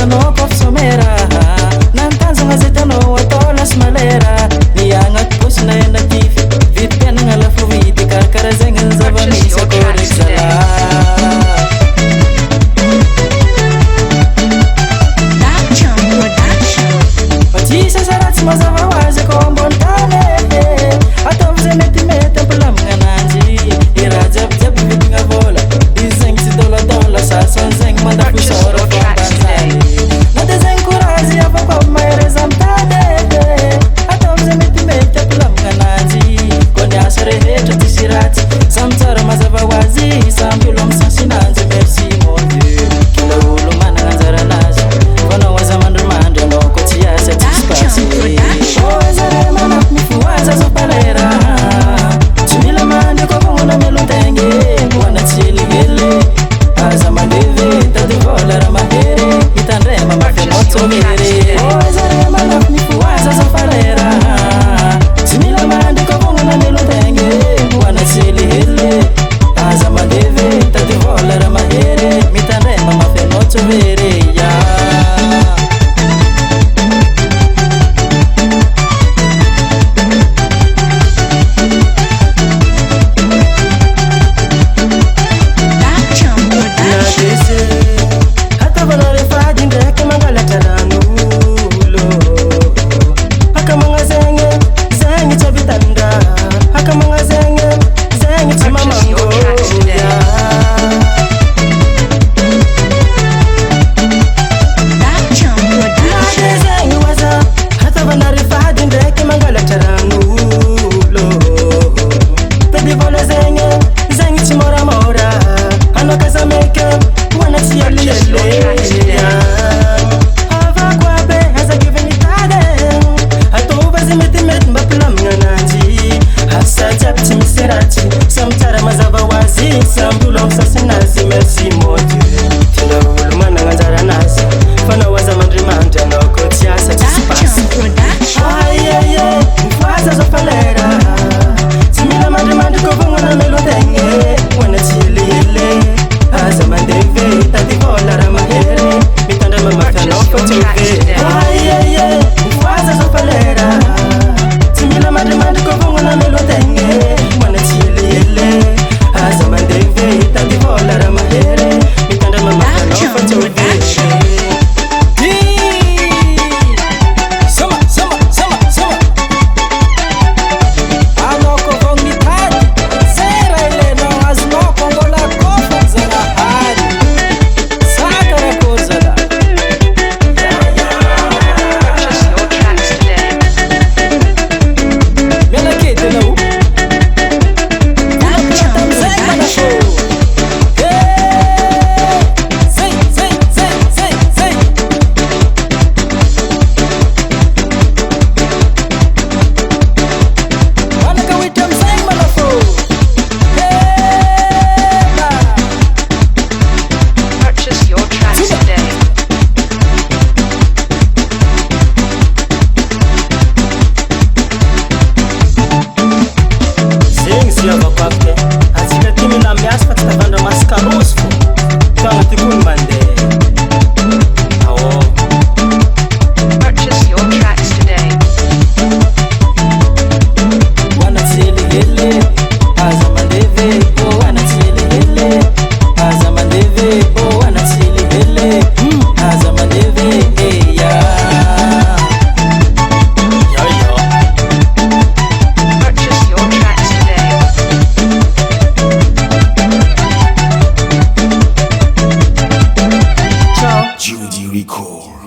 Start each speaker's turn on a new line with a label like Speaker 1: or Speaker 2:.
Speaker 1: hitanao kofa somera nantanjagna zay tanao atao lasy malera ny agnaty posy na enatify vidim-piainagna lafo vidy karakara zegny ny zava-misy akory zala sasaratsy mazava hoazy akao ambony tany ataovy zay metimety ampilamagna ananjy raha jiabijiaby vidigna vola izy zegny tsy dôladôla sasany zegny mandafisôra fambanjany na dia zegny korazy avako avy mahereza amintany ataovy zay metimety ampilamagna ananjy koa ny asa rehetra tsisy ratsy samy tsara mazava hoazy samby olo amy sansinanjy merci mon dieu kila olo managna anjara anazy fanao aza mandrimandry anao koa tsy asa tsisy pasy Zazo palera Chumila mande kwa mungu na melutenge Wana chili hele Aza mandeve Tatu vola ramahere Itandrema mafenoto mere Zarema nafnifu Zazo palera Chumila mande kwa mungu na melutenge Wana chili hele Aza mandeve Tatu vola ramahere Itandrema mafenoto mere
Speaker 2: Record.